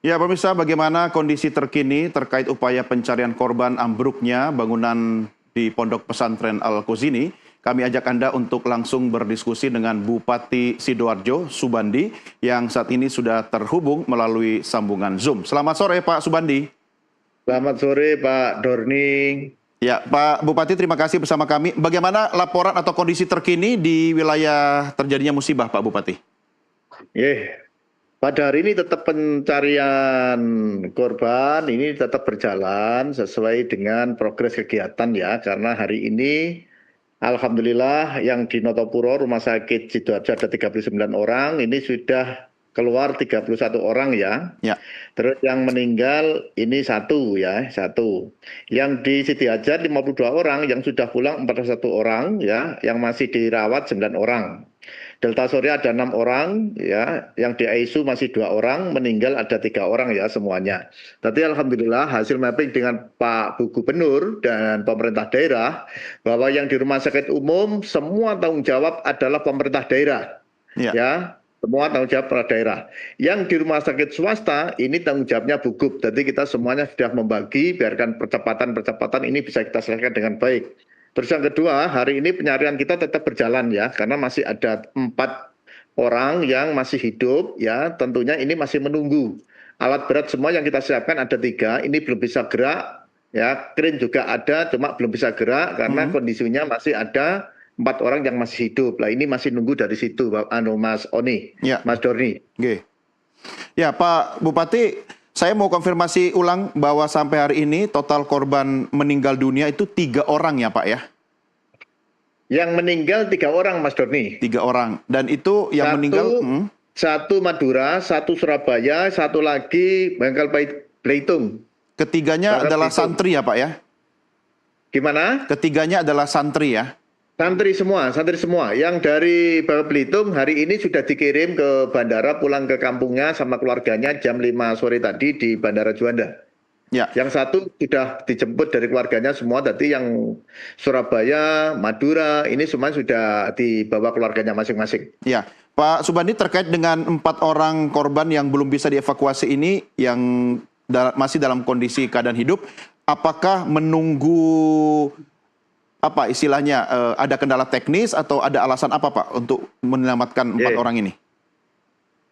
Ya, pemirsa, bagaimana kondisi terkini terkait upaya pencarian korban ambruknya bangunan di Pondok Pesantren Al-Khuzini? Kami ajak Anda untuk langsung berdiskusi dengan Bupati Sidoarjo, Subandi, yang saat ini sudah terhubung melalui sambungan Zoom. Selamat sore, Pak Subandi. Selamat sore, Pak Dorni. Ya, Pak Bupati, terima kasih bersama kami. Bagaimana laporan atau kondisi terkini di wilayah terjadinya musibah, Pak Bupati? Pada hari ini tetap pencarian korban ini tetap berjalan sesuai dengan progres kegiatan ya, karena hari ini alhamdulillah yang di Notopuro Rumah Sakit Sidoarjo ada 39 orang, ini sudah keluar 31 orang ya. Ya. Terus yang meninggal ini satu ya, satu. Yang di Siti Hajar 52 orang, yang sudah pulang 41 orang ya, yang masih dirawat 9 orang. Delta Surya ada 6 orang ya, yang di ICU masih 2 orang, meninggal ada 3 orang ya semuanya. Tapi alhamdulillah hasil mapping dengan Pak Bu Gubernur dan pemerintah daerah bahwa yang di rumah sakit umum semua tanggung jawab adalah pemerintah daerah. Ya, semua tanggung jawab pemerintah daerah. Yang di rumah sakit swasta ini tanggung jawabnya Bu Gub. Jadi kita semuanya sudah membagi, biarkan percepatan ini bisa kita selesaikan dengan baik. Terus yang kedua, hari ini pencarian kita tetap berjalan ya, karena masih ada 4 orang yang masih hidup ya, tentunya ini masih menunggu. Alat berat semua yang kita siapkan ada 3, ini belum bisa gerak ya, kren juga ada, cuma belum bisa gerak karena kondisinya masih ada 4 orang yang masih hidup. Lah ini masih nunggu dari situ, Mas Oni, ya. Mas Dorni. Ya, Pak Bupati, saya mau konfirmasi ulang bahwa sampai hari ini total korban meninggal dunia itu 3 orang ya, Pak ya? Yang meninggal 3 orang, Mas Dorni. 3 orang. Dan itu yang meninggal? Satu Madura, satu Surabaya, satu lagi Bangka Belitung. Ketiganya adalah santri ya, Pak ya? Gimana? Ketiganya adalah santri ya? Santri semua. Yang dari Bangka Belitung hari ini sudah dikirim ke bandara, pulang ke kampungnya sama keluarganya jam 5 sore tadi di Bandara Juanda. Ya. Yang satu sudah dijemput dari keluarganya semua, tadi yang Surabaya, Madura, ini semua sudah dibawa keluarganya masing-masing. Ya, Pak Subandi, terkait dengan 4 orang korban yang belum bisa dievakuasi ini, yang masih dalam kondisi keadaan hidup, apakah menunggu apa istilahnya, ada kendala teknis atau ada alasan apa Pak untuk menyelamatkan 4 orang ini?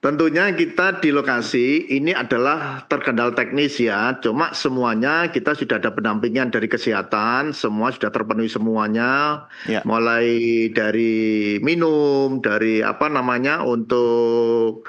Tentunya kita di lokasi ini adalah terkendala teknis ya, cuma semuanya kita sudah ada pendampingan dari kesehatan, semua sudah terpenuhi semuanya, mulai dari minum, dari untuk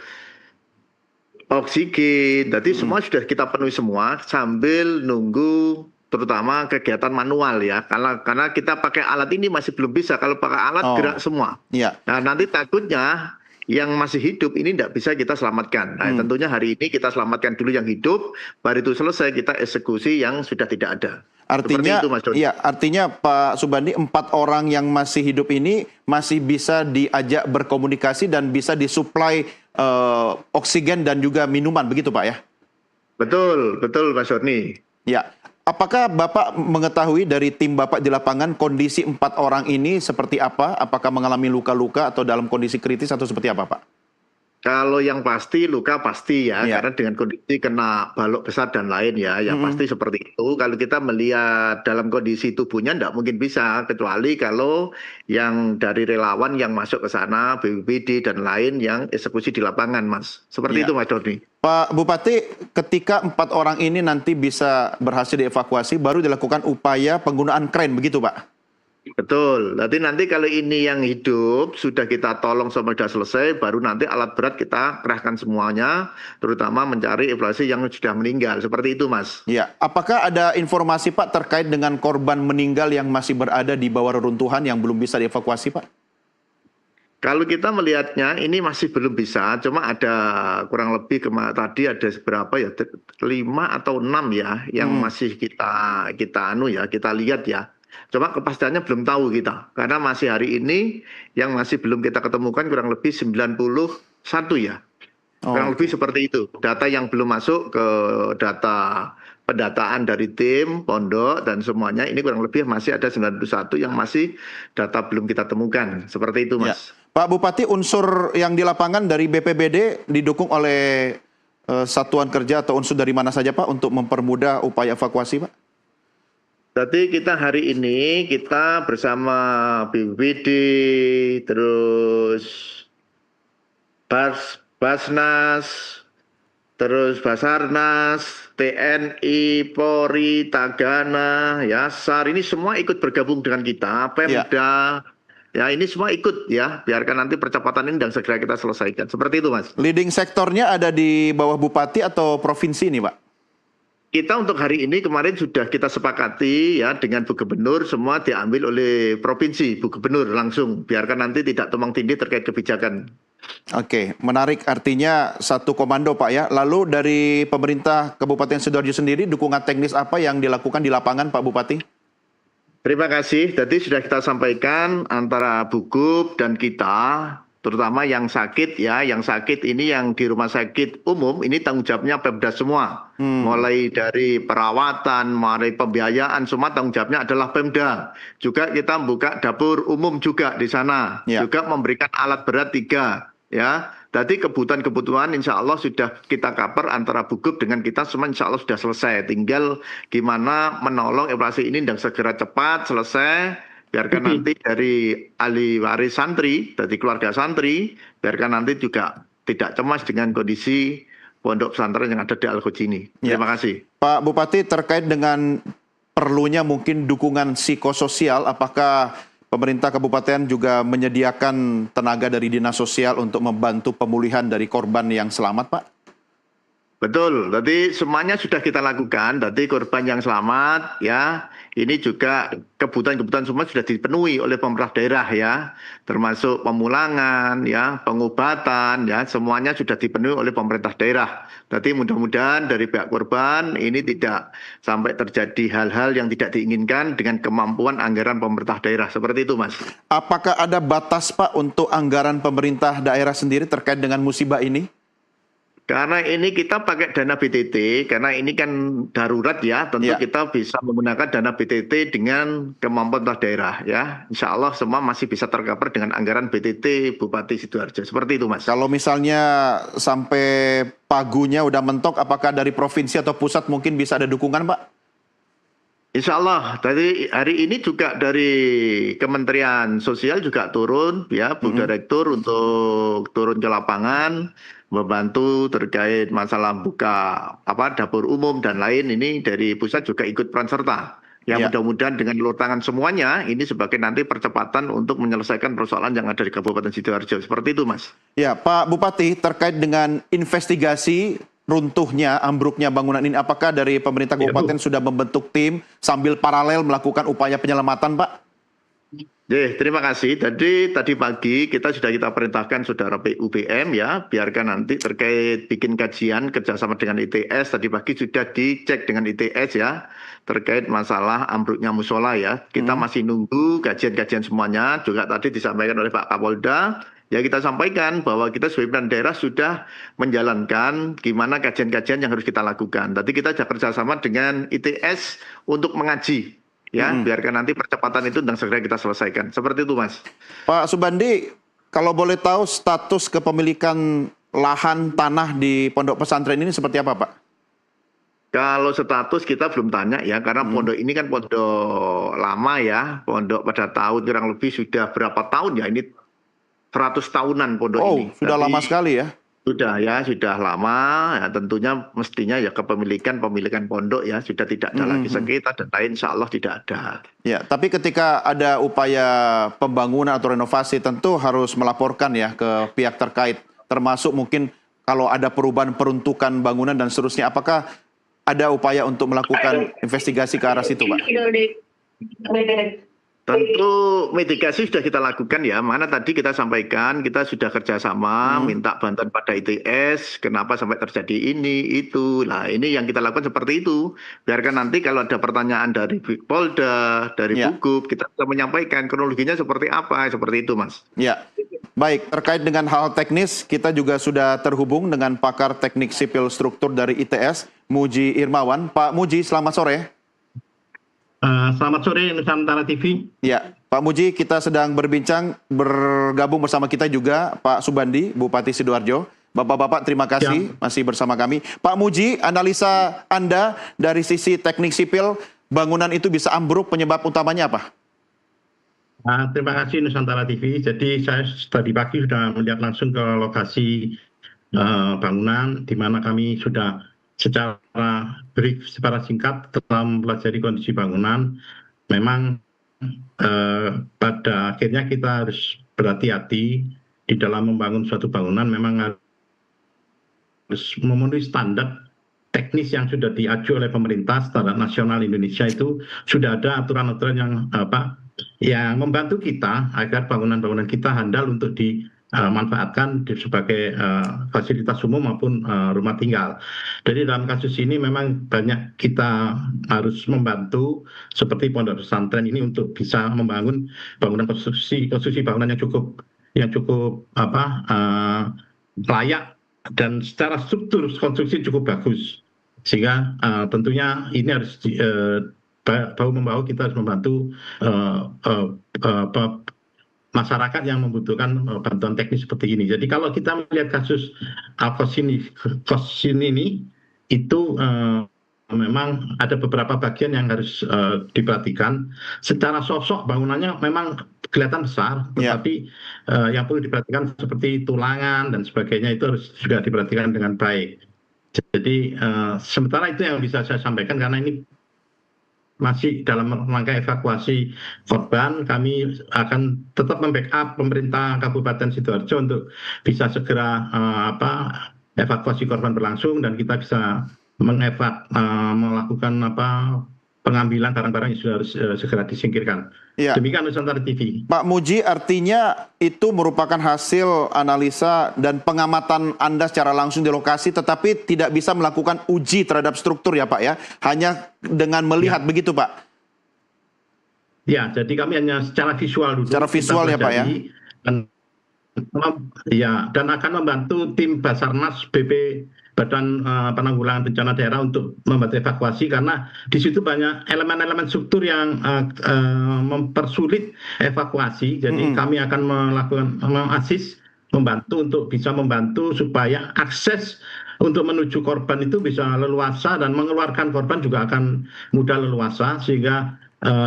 oksigen, jadi semua sudah kita penuhi semua sambil nunggu terutama kegiatan manual ya, karena kita pakai alat ini masih belum bisa, kalau pakai alat gerak semua. Nah nanti takutnya yang masih hidup ini tidak bisa kita selamatkan. Nah tentunya hari ini kita selamatkan dulu yang hidup, baru itu selesai kita eksekusi yang sudah tidak ada. Artinya, artinya Pak Subandi, 4 orang yang masih hidup ini masih bisa diajak berkomunikasi dan bisa disuplai oksigen dan juga minuman, begitu Pak ya? Betul, betul Mas Dorni. Ya. Apakah Bapak mengetahui dari tim Bapak di lapangan kondisi 4 orang ini seperti apa? Apakah mengalami luka-luka atau dalam kondisi kritis atau seperti apa, Pak? Kalau yang pasti luka pasti ya, karena dengan kondisi kena balok besar dan lain ya, yang pasti seperti itu. Kalau kita melihat dalam kondisi tubuhnya tidak mungkin bisa, kecuali kalau yang dari relawan yang masuk ke sana, BPBD dan lain yang eksekusi di lapangan, Mas. Seperti itu, Mas Dorni. Pak Bupati, ketika 4 orang ini nanti bisa berhasil dievakuasi, baru dilakukan upaya penggunaan kren, begitu Pak? Betul, nanti kalau ini yang hidup, sudah kita tolong sampai sudah selesai, baru nanti alat berat kita kerahkan semuanya, terutama mencari evaluasi yang sudah meninggal, seperti itu Mas. Ya, apakah ada informasi Pak terkait dengan korban meninggal yang masih berada di bawah reruntuhan yang belum bisa dievakuasi Pak? Kalau kita melihatnya ini masih belum bisa, cuma ada kurang lebih tadi ada seberapa ya, 5 atau 6 ya, yang masih kita lihat ya. Cuma kepastiannya belum tahu kita, karena masih hari ini yang masih belum kita ketemukan kurang lebih 91 ya. Kurang lebih seperti itu. Data yang belum masuk ke data pendataan dari tim, pondok, dan semuanya ini kurang lebih masih ada 91 yang masih data belum kita temukan. Seperti itu, Mas. Pak Bupati, unsur yang di lapangan dari BPBD didukung oleh satuan kerja atau unsur dari mana saja Pak untuk mempermudah upaya evakuasi Pak? Jadi kita hari ini kita bersama BPBD, terus Basnas, terus Basarnas, TNI, Polri, Tagana, ya SAR ini semua ikut bergabung dengan kita, Pemda, ya ini semua ikut ya, biarkan nanti percepatan ini dan segera kita selesaikan. Seperti itu Mas. Leading sektornya ada di bawah Bupati atau provinsi ini Pak? Kita untuk hari ini kemarin sudah kita sepakati ya dengan Bu Gubernur semua diambil oleh provinsi, Bu Gubernur langsung, biarkan nanti tidak tumpang tindih terkait kebijakan. Oke, menarik, artinya satu komando Pak ya. Lalu dari pemerintah Kabupaten Sidoarjo sendiri, dukungan teknis apa yang dilakukan di lapangan Pak Bupati? Terima kasih. Tadi sudah kita sampaikan antara Bu Gub dan kita, terutama yang sakit ya, yang sakit ini yang di rumah sakit umum ini tanggung jawabnya Pemda semua. Mulai dari perawatan, mulai pembiayaan, semua tanggung jawabnya adalah Pemda. Juga kita buka dapur umum juga di sana, juga memberikan alat berat 3 ya. Tadi kebutuhan-kebutuhan insya Allah sudah kita cover antara Bu Gub dengan kita semua insya Allah sudah selesai. Tinggal gimana menolong evaluasi ini dan segera cepat selesai. Biarkan nanti dari ahli waris santri, dari keluarga santri, biarkan nanti juga tidak cemas dengan kondisi pondok pesantren yang ada di Al-Khoji ini. Terima kasih. Pak Bupati, terkait dengan perlunya mungkin dukungan psikososial, apakah pemerintah kabupaten juga menyediakan tenaga dari dinas sosial untuk membantu pemulihan dari korban yang selamat, Pak? Betul, tadi semuanya sudah kita lakukan. Tadi korban yang selamat, ya, ini juga kebutuhan-kebutuhan semua sudah dipenuhi oleh pemerintah daerah, ya, termasuk pemulangan, ya, pengobatan, ya, semuanya sudah dipenuhi oleh pemerintah daerah. Tadi mudah-mudahan dari pihak korban ini tidak sampai terjadi hal-hal yang tidak diinginkan dengan kemampuan anggaran pemerintah daerah. Seperti itu, Mas. Apakah ada batas, Pak, untuk anggaran pemerintah daerah sendiri terkait dengan musibah ini? Karena ini kita pakai dana BTT, karena ini kan darurat ya, tentu kita bisa menggunakan dana BTT dengan kemampuan daerah ya. Insya Allah semua masih bisa tercover dengan anggaran BTT Bupati Sidoarjo. Seperti itu Mas. Kalau misalnya sampai pagunya udah mentok, apakah dari provinsi atau pusat mungkin bisa ada dukungan Pak? Insya Allah, dari hari ini juga dari Kementerian Sosial juga turun, ya, Bu Direktur untuk turun ke lapangan, membantu terkait masalah buka dapur umum dan lain ini dari pusat juga ikut peran serta. Ya, mudah-mudahan dengan ulur tangan semuanya ini sebagai nanti percepatan untuk menyelesaikan persoalan yang ada di Kabupaten Sidoarjo. Seperti itu, Mas. Ya, Pak Bupati, terkait dengan investigasi runtuhnya, ambruknya bangunan ini, apakah dari pemerintah kabupaten sudah membentuk tim sambil paralel melakukan upaya penyelamatan, Pak? Terima kasih. Tadi pagi kita perintahkan saudara PUBM ya, biarkan nanti terkait bikin kajian kerjasama dengan ITS. Tadi pagi sudah dicek dengan ITS ya, terkait masalah ambruknya musola ya. Kita masih nunggu kajian-kajian semuanya. Juga tadi disampaikan oleh Pak Kapolda. Ya kita sampaikan bahwa kita sebagai pimpinan daerah sudah menjalankan gimana kajian-kajian yang harus kita lakukan. Tadi kita sudah kerjasama dengan ITS untuk mengaji. Ya, biarkan nanti percepatan itu dan segera kita selesaikan. Seperti itu, Mas. Pak Subandi, kalau boleh tahu status kepemilikan lahan tanah di pondok pesantren ini seperti apa, Pak? Kalau status kita belum tanya ya, karena pondok ini kan pondok lama ya, pondok pada tahun kurang lebih sudah berapa tahun ya, ini 100 tahunan pondok ini. Oh, sudah lama sekali ya? Sudah lama, ya tentunya mestinya ya pemilikan pondok ya, sudah tidak ada lagi sengketa dan lain, insya Allah tidak ada. Ya, tapi ketika ada upaya pembangunan atau renovasi tentu harus melaporkan ya ke pihak terkait, termasuk mungkin kalau ada perubahan peruntukan bangunan dan seterusnya, apakah ada upaya untuk melakukan investigasi ke arah situ, Pak? Tentu mitigasi sudah kita lakukan ya, mana tadi kita sampaikan kita sudah kerjasama minta bantuan pada ITS, kenapa sampai terjadi ini, itu. Nah ini yang kita lakukan seperti itu, biarkan nanti kalau ada pertanyaan dari Polda, dari Bugub, kita bisa menyampaikan kronologinya seperti apa, seperti itu Mas. Ya, baik, terkait dengan hal teknis, kita juga sudah terhubung dengan pakar teknik sipil struktur dari ITS, Muji Irmawan. Pak Muji, selamat sore. Selamat sore Nusantara TV. Ya, Pak Muji, kita sedang bergabung bersama kita juga Pak Subandi, Bupati Sidoarjo. Bapak-bapak, terima kasih masih bersama kami. Pak Muji, analisa Anda dari sisi teknik sipil, bangunan itu bisa ambruk, penyebab utamanya apa? Terima kasih Nusantara TV. Jadi saya tadi pagi sudah melihat langsung ke lokasi bangunan, di mana kami sudah secara brief, secara singkat telah mempelajari kondisi bangunan. Memang pada akhirnya kita harus berhati-hati di dalam membangun suatu bangunan. Memang harus memenuhi standar teknis yang sudah diacu oleh pemerintah, standar nasional Indonesia itu sudah ada aturan-aturan yang membantu kita agar bangunan-bangunan kita handal untuk dimanfaatkan sebagai fasilitas umum maupun rumah tinggal. Jadi dalam kasus ini memang banyak kita harus membantu seperti pondok pesantren ini untuk bisa membangun bangunan konstruksi bangunan yang cukup layak dan secara struktur konstruksi cukup bagus, sehingga tentunya ini harus bahu-membahu kita harus membantu masyarakat yang membutuhkan bantuan teknis seperti ini. Jadi kalau kita melihat kasus Al-Qasim ini itu memang ada beberapa bagian yang harus diperhatikan. Secara sosok bangunannya memang kelihatan besar, tetapi yang perlu diperhatikan seperti tulangan dan sebagainya itu harus juga diperhatikan dengan baik. Jadi sementara itu yang bisa saya sampaikan, karena ini masih dalam rangka evakuasi korban. Kami akan tetap membackup pemerintah Kabupaten Sidoarjo untuk bisa segera evakuasi korban berlangsung dan kita bisa melakukan pengambilan barang-barang yang sudah harus segera disingkirkan. Ya. Demikian Nusantara TV. Pak Muji, artinya itu merupakan hasil analisa dan pengamatan Anda secara langsung di lokasi, tetapi tidak bisa melakukan uji terhadap struktur ya Pak ya? Hanya dengan melihat begitu Pak? Ya, jadi kami hanya secara visual dulu. Secara visual ya Pak ya? Dan akan membantu tim Basarnas Badan Penanggulangan Bencana Daerah untuk membantu evakuasi, karena di situ banyak elemen-elemen struktur yang mempersulit evakuasi. Jadi kami akan membantu untuk bisa membantu supaya akses untuk menuju korban itu bisa leluasa dan mengeluarkan korban juga akan mudah leluasa, sehingga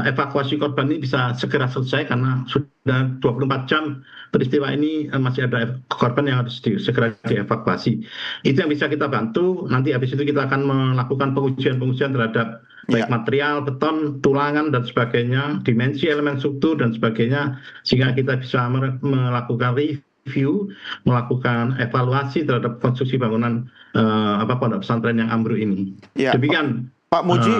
evakuasi korban ini bisa segera selesai, karena sudah 24 jam peristiwa ini masih ada korban yang harus segera dievakuasi. Itu yang bisa kita bantu. Nanti habis itu kita akan melakukan pengujian terhadap baik material, beton, tulangan dan sebagainya, dimensi elemen struktur dan sebagainya, sehingga kita bisa melakukan review, melakukan evaluasi terhadap konstruksi bangunan pondok pesantren yang ambruk ini. Demikian Pak Muji.